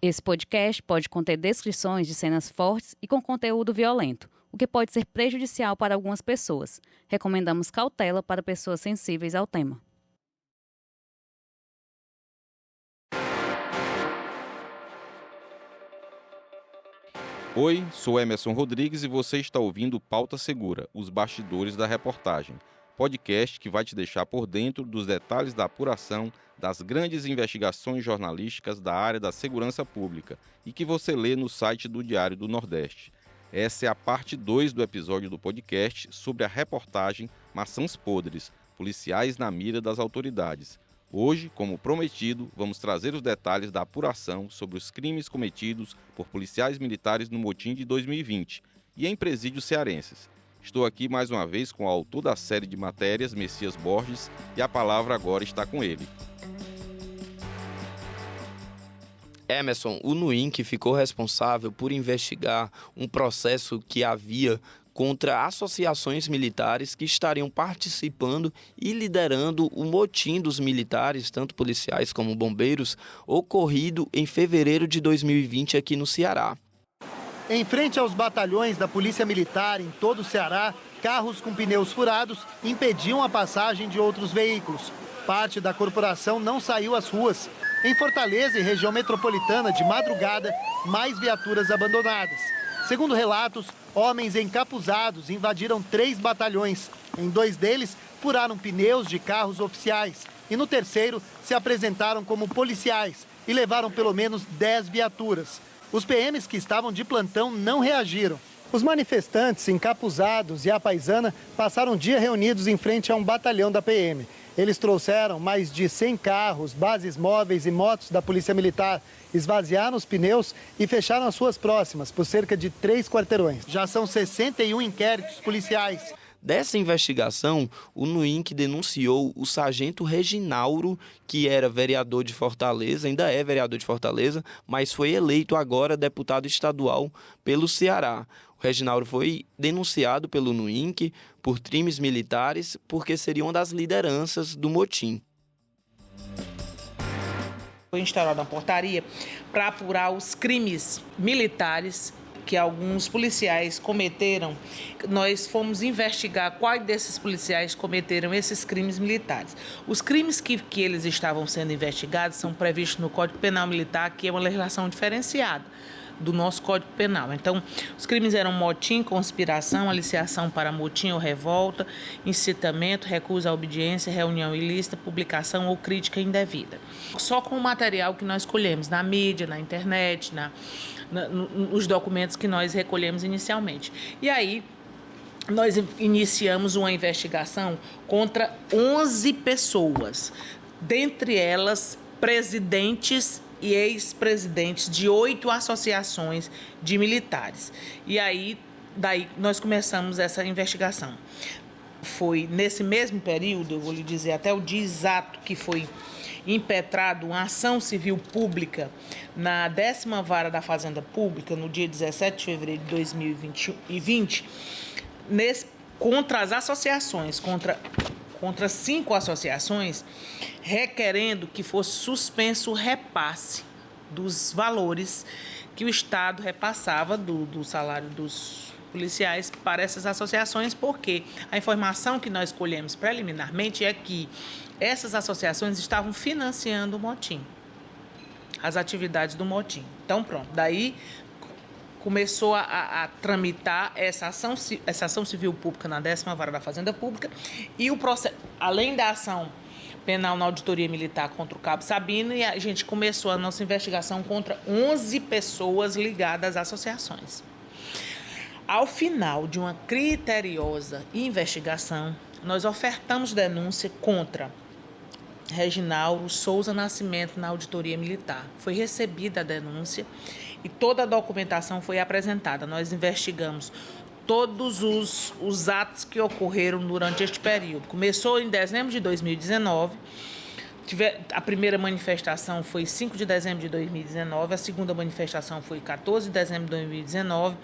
Esse podcast pode conter descrições de cenas fortes e com conteúdo violento, o que pode ser prejudicial para algumas pessoas. Recomendamos cautela para pessoas sensíveis ao tema. Oi, sou Emerson Rodrigues e você está ouvindo Pauta Segura, os bastidores da reportagem. Podcast que vai te deixar por dentro dos detalhes da apuração das grandes investigações jornalísticas da área da segurança pública e que você lê no site do Diário do Nordeste. Essa é a parte 2 do episódio do podcast sobre a reportagem Maçãs Podres, policiais na mira das autoridades. Hoje, como prometido, vamos trazer os detalhes da apuração sobre os crimes cometidos por policiais militares no motim de 2020 e em presídios cearenses. Estou aqui mais uma vez com o autor da série de matérias, Messias Borges, e a palavra agora está com ele. Emerson, o NUINC ficou responsável por investigar um processo que havia contra associações militares que estariam participando e liderando o motim dos militares, tanto policiais como bombeiros, ocorrido em fevereiro de 2020 aqui no Ceará. Em frente aos batalhões da Polícia Militar em todo o Ceará, carros com pneus furados impediam a passagem de outros veículos. Parte da corporação não saiu às ruas. Em Fortaleza e região metropolitana, de madrugada, mais viaturas abandonadas. Segundo relatos, homens encapuzados invadiram 3 batalhões. Em 2 deles, furaram pneus de carros oficiais. E no terceiro, se apresentaram como policiais e levaram pelo menos 10 viaturas. Os PMs que estavam de plantão não reagiram. Os manifestantes encapuzados e a paisana passaram o dia reunidos em frente a um batalhão da PM. Eles trouxeram mais de 100 carros, bases móveis e motos da Polícia Militar, esvaziaram os pneus e fecharam as ruas próximas por cerca de 3 quarteirões. Já são 61 inquéritos policiais. Dessa investigação, o NUINC denunciou o sargento Reginauro, que era vereador de Fortaleza, ainda é vereador de Fortaleza, mas foi eleito agora deputado estadual pelo Ceará. O Reginauro foi denunciado pelo NUINC por crimes militares porque seria uma das lideranças do motim. Foi instaurada uma portaria para apurar os crimes militares que alguns policiais cometeram. Nós fomos investigar quais desses policiais cometeram esses crimes militares. Os crimes que eles estavam sendo investigados são previstos no Código Penal Militar, que é uma legislação diferenciada do nosso Código Penal. Então, os crimes eram motim, conspiração, aliciação para motim ou revolta, incitamento, recusa à obediência, reunião ilícita, publicação ou crítica indevida. Só com o material que nós escolhemos na mídia, na internet, nos documentos que nós recolhemos inicialmente. E aí, nós iniciamos uma investigação contra 11 pessoas, dentre elas presidentes e ex-presidentes de 8 associações de militares. E aí, daí nós começamos essa investigação. Foi nesse mesmo período, eu vou lhe dizer até o dia exato que foi impetrado uma ação civil pública na 10ª Vara da Fazenda Pública, no dia 17 de fevereiro de 2020, contra as associações, contra 5 associações, requerendo que fosse suspenso o repasse dos valores que o Estado repassava do salário dos policiais para essas associações, porque a informação que nós colhemos preliminarmente é que essas associações estavam financiando o motim, as atividades do motim. Então, pronto, daí começou a tramitar essa ação civil pública na 10ª Vara da Fazenda Pública e o processo, além da ação penal na auditoria militar contra o Cabo Sabino, e a gente começou a nossa investigação contra 11 pessoas ligadas às associações. Ao final de uma criteriosa investigação, nós ofertamos denúncia contra Reginauro Souza Nascimento na auditoria militar. Foi recebida a denúncia e toda a documentação foi apresentada. Nós investigamos todos os atos que ocorreram durante este período. Começou em dezembro de 2019. A primeira manifestação foi 5 de dezembro de 2019, a segunda manifestação foi 14 de dezembro de 2019,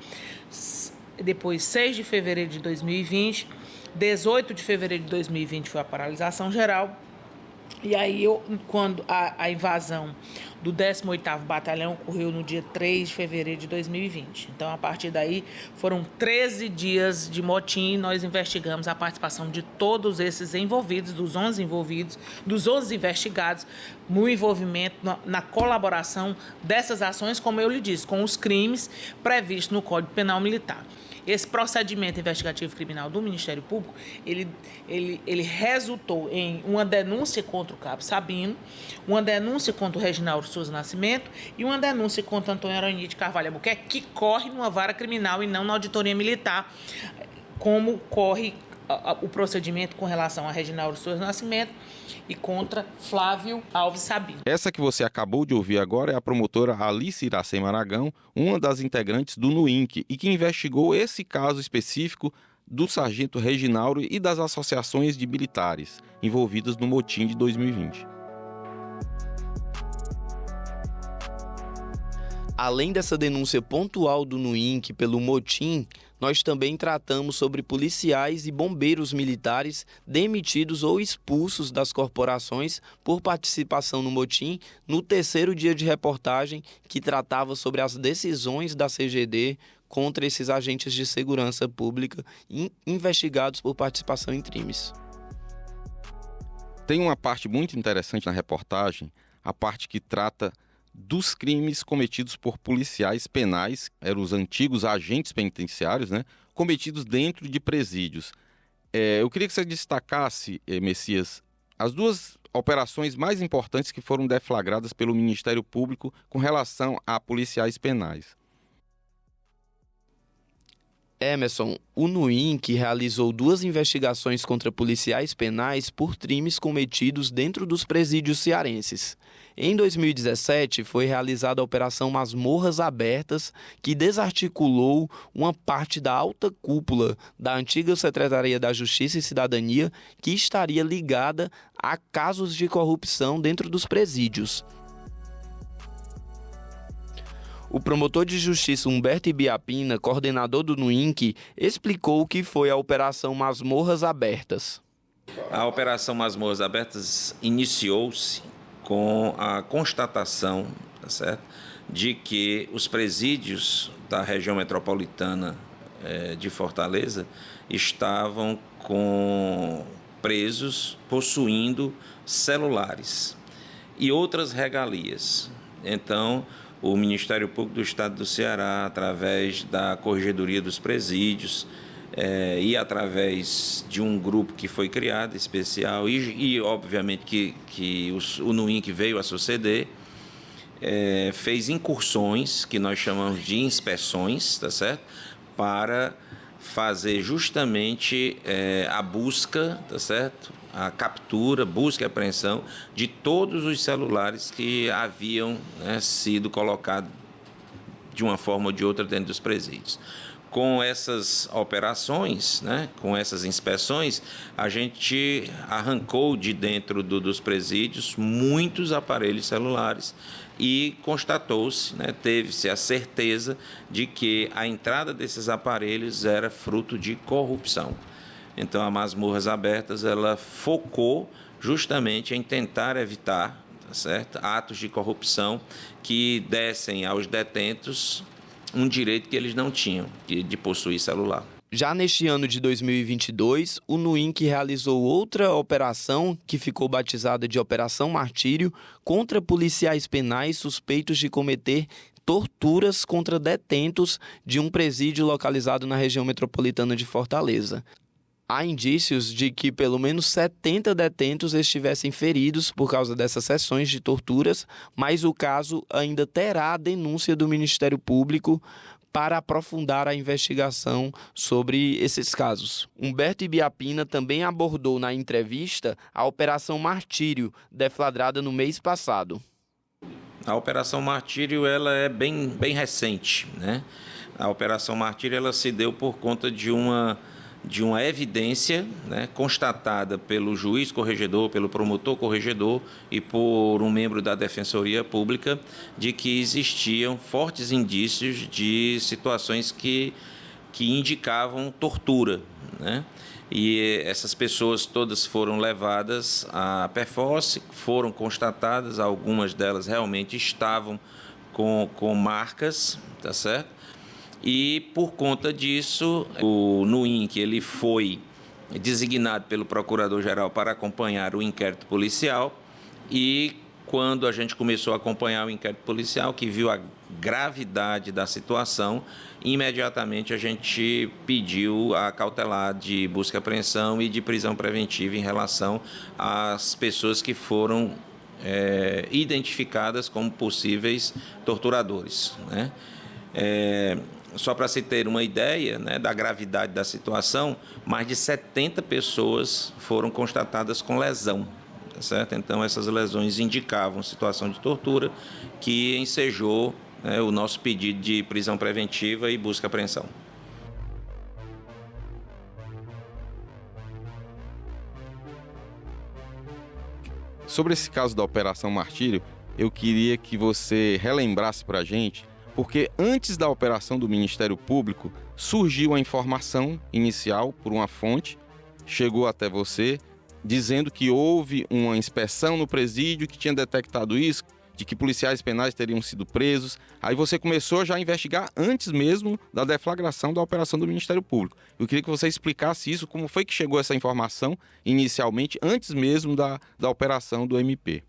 depois 6 de fevereiro de 2020, 18 de fevereiro de 2020 foi a paralisação geral. E aí, quando a invasão do 18º Batalhão ocorreu no dia 3 de fevereiro de 2020. Então, a partir daí, foram 13 dias de motim e nós investigamos a participação de todos esses envolvidos, dos 11 envolvidos, dos 11 investigados, no envolvimento, na colaboração dessas ações, como eu lhe disse, com os crimes previstos no Código Penal Militar. Esse procedimento investigativo criminal do Ministério Público, ele resultou em uma denúncia contra o cabo Sabino, uma denúncia contra o Reginaldo Souza Nascimento e uma denúncia contra Antônio Aranhete de Carvalho Albuquerque, que corre numa vara criminal e não na auditoria militar, como corre o procedimento com relação a Reginaldo Souza Nascimento e contra Flávio Alves Sabino. Essa que você acabou de ouvir agora é a promotora Alice Iracema Aragão, uma das integrantes do NUINC, e que investigou esse caso específico do sargento Reginaldo e das associações de militares envolvidas no motim de 2020. Além dessa denúncia pontual do NUINC pelo motim, nós também tratamos sobre policiais e bombeiros militares demitidos ou expulsos das corporações por participação no motim no terceiro dia de reportagem, que tratava sobre as decisões da CGD contra esses agentes de segurança pública investigados por participação em crimes. Tem uma parte muito interessante na reportagem, a parte que trata dos crimes cometidos por policiais penais, eram os antigos agentes penitenciários, né, cometidos dentro de presídios. Eu queria que você destacasse, Messias, as duas operações mais importantes que foram deflagradas pelo Ministério Público com relação a policiais penais. Emerson, o NUINC realizou 2 investigações contra policiais penais por crimes cometidos dentro dos presídios cearenses. Em 2017, foi realizada a Operação Masmorras Abertas, que desarticulou uma parte da alta cúpula da antiga Secretaria da Justiça e Cidadania, que estaria ligada a casos de corrupção dentro dos presídios. O promotor de justiça Humberto Ibiapina, coordenador do NUINC, explicou o que foi a Operação Masmorras Abertas. A Operação Masmorras Abertas iniciou-se com a constatação, tá certo, de que os presídios da região metropolitana de Fortaleza estavam com presos possuindo celulares e outras regalias. Então, o Ministério Público do Estado do Ceará, através da Corregedoria dos Presídios e através de um grupo que foi criado especial e obviamente, que o NUINC veio a suceder, fez incursões, que nós chamamos de inspeções, tá certo? Para fazer justamente a busca, tá certo? A captura, busca e apreensão de todos os celulares que haviam sido colocados de uma forma ou de outra dentro dos presídios. Com essas operações, com essas inspeções, a gente arrancou de dentro dos presídios muitos aparelhos celulares e constatou-se, teve-se a certeza de que a entrada desses aparelhos era fruto de corrupção. Então, a Masmorras Abertas, ela focou justamente em tentar evitar, tá certo, atos de corrupção que dessem aos detentos um direito que eles não tinham, de possuir celular. Já neste ano de 2022, o NUINC realizou outra operação, que ficou batizada de Operação Martírio, contra policiais penais suspeitos de cometer torturas contra detentos de um presídio localizado na região metropolitana de Fortaleza. Há indícios de que pelo menos 70 detentos estivessem feridos por causa dessas sessões de torturas, mas o caso ainda terá a denúncia do Ministério Público para aprofundar a investigação sobre esses casos. Humberto Ibiapina também abordou na entrevista a Operação Martírio, deflagrada no mês passado. A Operação Martírio, ela é bem recente, A Operação Martírio, ela se deu por conta de uma evidência constatada pelo juiz corregedor, pelo promotor corregedor e por um membro da Defensoria Pública de que existiam fortes indícios de situações que indicavam tortura. E essas pessoas todas foram levadas à Perforce, foram constatadas, algumas delas realmente estavam com marcas, tá certo? E por conta disso, o NUINC ele foi designado pelo Procurador-Geral para acompanhar o inquérito policial e quando a gente começou a acompanhar o inquérito policial, que viu a gravidade da situação, imediatamente a gente pediu a cautelar de busca e apreensão e de prisão preventiva em relação às pessoas que foram identificadas como possíveis torturadores, né? Só para se ter uma ideia, né, da gravidade da situação, mais de 70 pessoas foram constatadas com lesão, tá certo? Então, essas lesões indicavam situação de tortura que ensejou, né, o nosso pedido de prisão preventiva e busca e apreensão. Sobre esse caso da Operação Martírio, eu queria que você relembrasse para a gente, porque antes da operação do Ministério Público, surgiu a informação inicial por uma fonte, chegou até você, dizendo que houve uma inspeção no presídio que tinha detectado isso, de que policiais penais teriam sido presos. Aí você começou já a investigar antes mesmo da deflagração da operação do Ministério Público. Eu queria que você explicasse isso, como foi que chegou essa informação inicialmente, antes mesmo da operação do MP.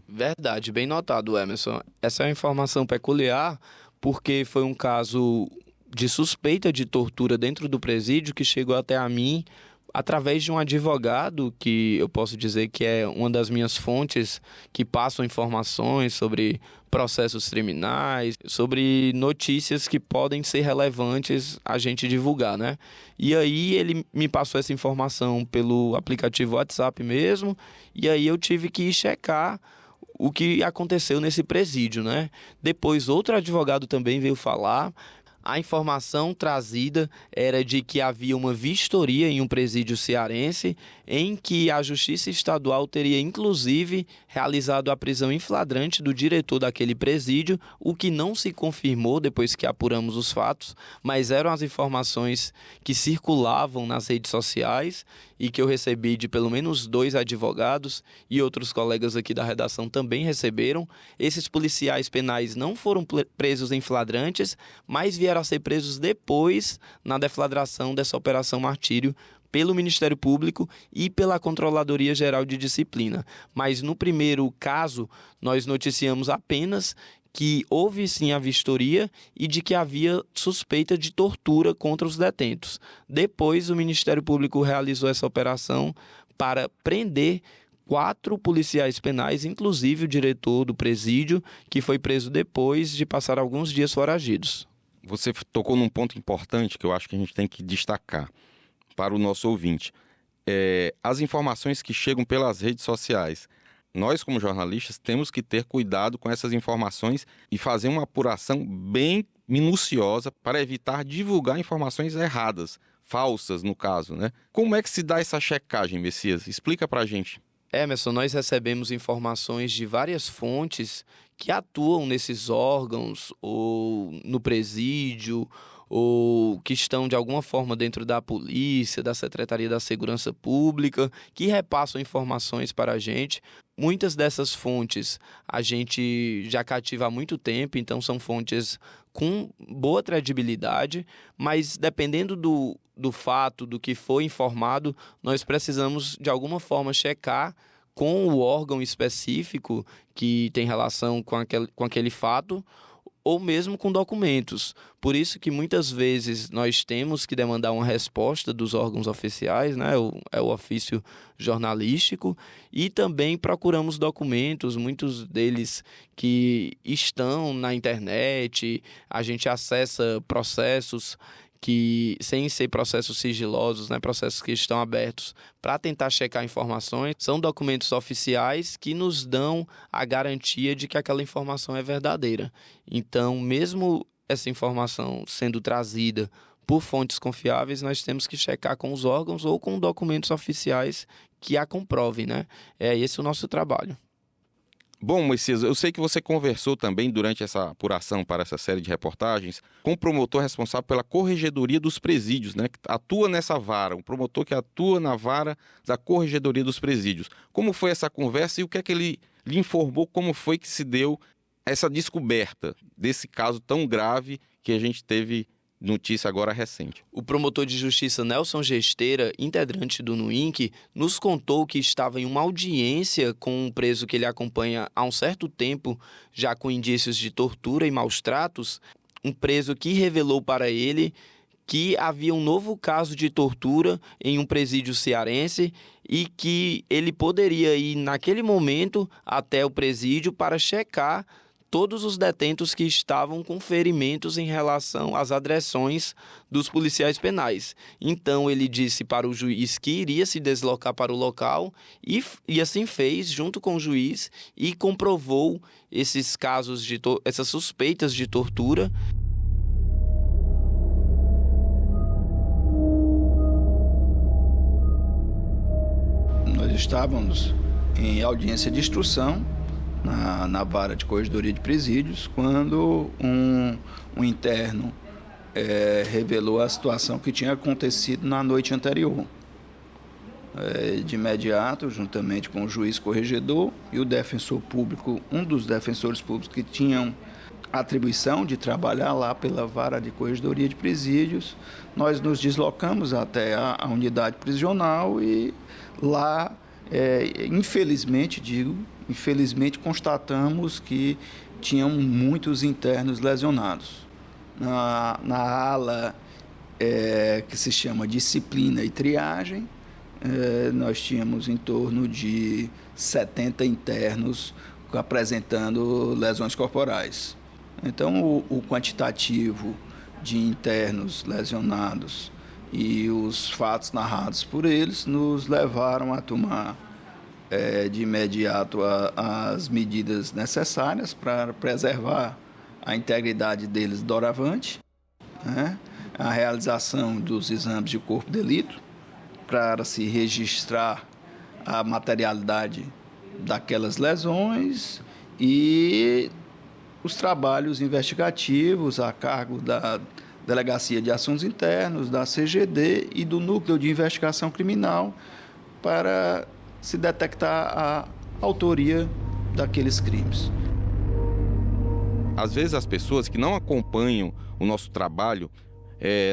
Verdade, bem notado, Emerson. Essa é uma informação peculiar porque foi um caso de suspeita de tortura dentro do presídio que chegou até a mim através de um advogado que eu posso dizer que é uma das minhas fontes que passam informações sobre processos criminais, sobre notícias que podem ser relevantes a gente divulgar, né? E aí ele me passou essa informação pelo aplicativo WhatsApp mesmo, e aí eu tive que checar o que aconteceu nesse presídio, né? Depois outro advogado também veio falar. A informação trazida era de que havia uma vistoria em um presídio cearense em que a Justiça Estadual teria, inclusive, realizado a prisão em flagrante do diretor daquele presídio, o que não se confirmou depois que apuramos os fatos, mas eram as informações que circulavam nas redes sociais e que eu recebi de pelo menos 2 advogados e outros colegas aqui da redação também receberam. Esses policiais penais não foram presos em flagrantes, mas vieram a ser presos depois na deflagração dessa Operação Martírio pelo Ministério Público e pela Controladoria Geral de Disciplina. Mas no primeiro caso, nós noticiamos apenas que houve sim a vistoria e de que havia suspeita de tortura contra os detentos. Depois, o Ministério Público realizou essa operação para prender 4 policiais penais, inclusive o diretor do presídio, que foi preso depois de passar alguns dias foragidos. Você tocou num ponto importante que eu acho que a gente tem que destacar para o nosso ouvinte. As informações que chegam pelas redes sociais. Nós, como jornalistas, temos que ter cuidado com essas informações e fazer uma apuração bem minuciosa para evitar divulgar informações erradas, falsas no caso, né? Como é que se dá essa checagem, Messias? Explica para a gente. Emerson, nós recebemos informações de várias fontes que atuam nesses órgãos ou no presídio ou que estão de alguma forma dentro da polícia, da Secretaria da Segurança Pública, que repassam informações para a gente. Muitas dessas fontes a gente já cativa há muito tempo, então são fontes com boa credibilidade, mas dependendo do fato, do que foi informado, nós precisamos de alguma forma checar com o órgão específico que tem relação com aquele fato, ou mesmo com documentos. Por isso que muitas vezes nós temos que demandar uma resposta dos órgãos oficiais, né? É o ofício jornalístico, e também procuramos documentos, muitos deles que estão na internet, a gente acessa processos que, sem ser processos sigilosos, né, processos que estão abertos para tentar checar informações, são documentos oficiais que nos dão a garantia de que aquela informação é verdadeira. Então, mesmo essa informação sendo trazida por fontes confiáveis, nós temos que checar com os órgãos ou com documentos oficiais que a comprovem, né? É esse o nosso trabalho. Bom, Messias, eu sei que você conversou também durante essa apuração para essa série de reportagens com o promotor responsável pela Corregedoria dos Presídios, né, que atua nessa vara, um promotor que atua na vara da Corregedoria dos Presídios. Como foi essa conversa e o que é que ele lhe informou, como foi que se deu essa descoberta desse caso tão grave que a gente teve notícia agora recente? O promotor de justiça Nelson Gesteira, integrante do NUINC, nos contou que estava em uma audiência com um preso que ele acompanha há um certo tempo, já com indícios de tortura e maus tratos, um preso que revelou para ele que havia um novo caso de tortura em um presídio cearense e que ele poderia ir naquele momento até o presídio para checar todos os detentos que estavam com ferimentos em relação às agressões dos policiais penais. Então, ele disse para o juiz que iria se deslocar para o local e assim fez, junto com o juiz, e comprovou esses casos essas suspeitas de tortura. Nós estávamos em audiência de instrução na vara de Corregedoria de Presídios, quando um interno revelou a situação que tinha acontecido na noite anterior. De imediato, juntamente com o juiz corregedor e o defensor público, um dos defensores públicos que tinham atribuição de trabalhar lá pela vara de Corregedoria de Presídios, nós nos deslocamos até a unidade prisional e lá, infelizmente constatamos que tinham muitos internos lesionados. Na ala que se chama disciplina e triagem, nós tínhamos em torno de 70 internos apresentando lesões corporais. Então, o quantitativo de internos lesionados e os fatos narrados por eles nos levaram a tomar de imediato as medidas necessárias para preservar a integridade deles doravante, né? A realização dos exames de corpo de delito para se registrar a materialidade daquelas lesões e os trabalhos investigativos a cargo da Delegacia de Assuntos Internos, da CGD e do Núcleo de Investigação Criminal para se detectar a autoria daqueles crimes. Às vezes as pessoas que não acompanham o nosso trabalho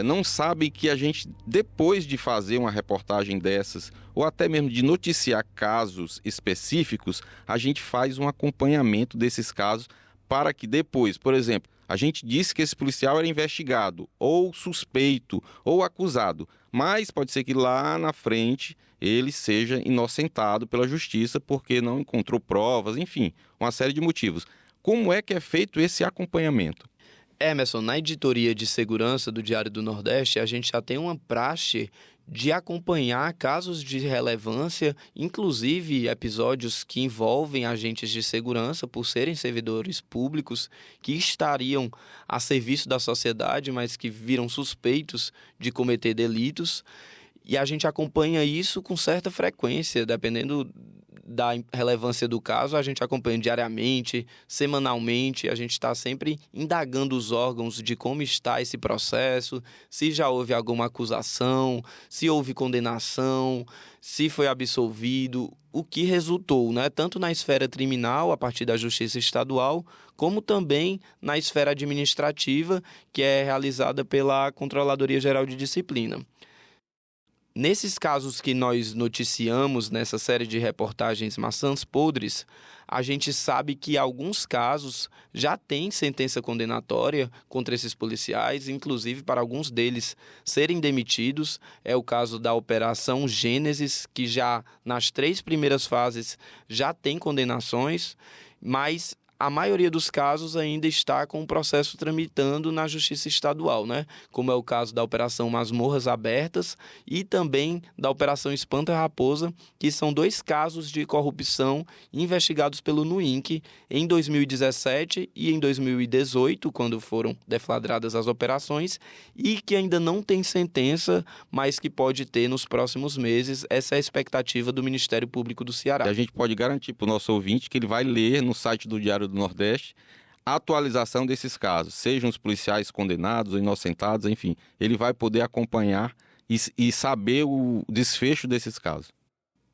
não sabem que a gente, depois de fazer uma reportagem dessas, ou até mesmo de noticiar casos específicos, a gente faz um acompanhamento desses casos para que depois, por exemplo, a gente disse que esse policial era investigado, ou suspeito, ou acusado, mas pode ser que lá na frente ele seja inocentado pela justiça porque não encontrou provas, enfim, uma série de motivos. Como é que é feito esse acompanhamento? Emerson, na editoria de segurança do Diário do Nordeste, a gente já tem uma praxe de acompanhar casos de relevância, inclusive episódios que envolvem agentes de segurança por serem servidores públicos que estariam a serviço da sociedade, mas que viram suspeitos de cometer delitos. E a gente acompanha isso com certa frequência, dependendo da relevância do caso, a gente acompanha diariamente, semanalmente, a gente está sempre indagando os órgãos de como está esse processo, se já houve alguma acusação, se houve condenação, se foi absolvido, o que resultou, né? Tanto na esfera criminal, a partir da Justiça Estadual, como também na esfera administrativa, que é realizada pela Controladoria Geral de Disciplina. Nesses casos que nós noticiamos nessa série de reportagens Maçãs Podres, a gente sabe que alguns casos já têm sentença condenatória contra esses policiais, inclusive para alguns deles serem demitidos. É o caso da Operação Gênesis, que já nas 3 primeiras fases já tem condenações, mas a maioria dos casos ainda está com o processo tramitando na Justiça Estadual, né? Como é o caso da Operação Masmorras Abertas e também da Operação Espanta Raposa, que são 2 casos de corrupção investigados pelo NUINC em 2017 e em 2018, quando foram deflagradas as operações, e que ainda não tem sentença, mas que pode ter nos próximos meses. Essa é a expectativa do Ministério Público do Ceará. E a gente pode garantir para o nosso ouvinte que ele vai ler no site do Diário do Nordeste a atualização desses casos, sejam os policiais condenados ou inocentados, enfim, ele vai poder acompanhar e saber o desfecho desses casos.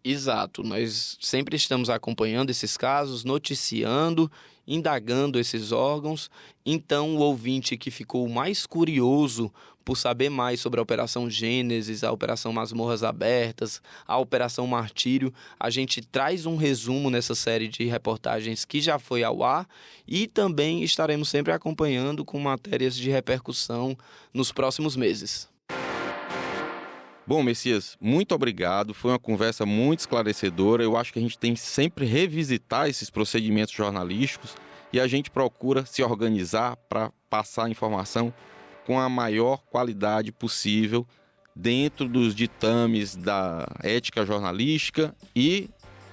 Exato, nós sempre estamos acompanhando esses casos, noticiando, indagando esses órgãos. Então, o ouvinte que ficou mais curioso por saber mais sobre a Operação Gênesis, a Operação Masmorras Abertas, a Operação Martírio, a gente traz um resumo nessa série de reportagens que já foi ao ar e também estaremos sempre acompanhando com matérias de repercussão nos próximos meses. Bom, Messias, muito obrigado. Foi uma conversa muito esclarecedora. Eu acho que a gente tem que sempre revisitar esses procedimentos jornalísticos e a gente procura se organizar para passar a informação com a maior qualidade possível dentro dos ditames da ética jornalística e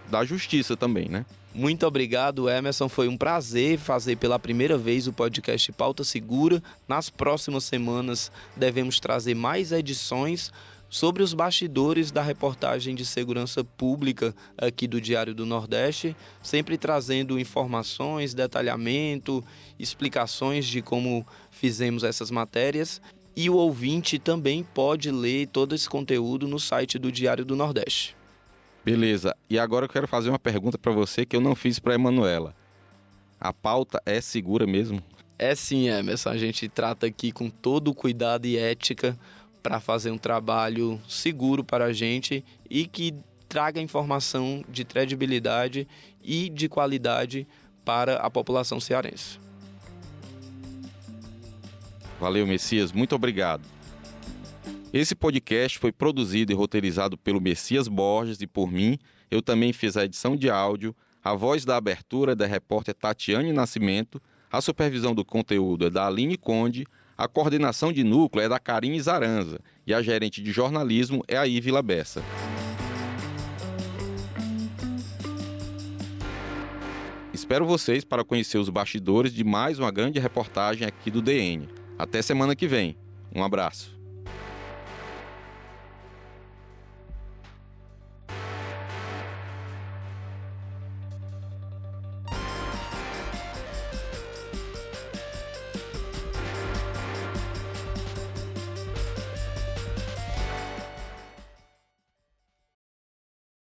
da justiça também, né? Muito obrigado, Emerson. Foi um prazer fazer pela primeira vez o podcast Pauta Segura. Nas próximas semanas devemos trazer mais edições sobre os bastidores da reportagem de segurança pública aqui do Diário do Nordeste, sempre trazendo informações, detalhamento, explicações de como fizemos essas matérias. E o ouvinte também pode ler todo esse conteúdo no site do Diário do Nordeste. Beleza. E agora eu quero fazer uma pergunta para você que eu não fiz para a Emanuela. A pauta é segura mesmo? É sim, Emerson. A gente trata aqui com todo o cuidado e ética para fazer um trabalho seguro para a gente e que traga informação de credibilidade e de qualidade para a população cearense. Valeu, Messias. Muito obrigado. Esse podcast foi produzido e roteirizado pelo Messias Borges e por mim. Eu também fiz a edição de áudio. A voz da abertura é da repórter Tatiane Nascimento. A supervisão do conteúdo é da Aline Conde. A coordenação de núcleo é da Karine Zaranza e a gerente de jornalismo é a Ivila Bessa. Espero vocês para conhecer os bastidores de mais uma grande reportagem aqui do DN. Até semana que vem. Um abraço.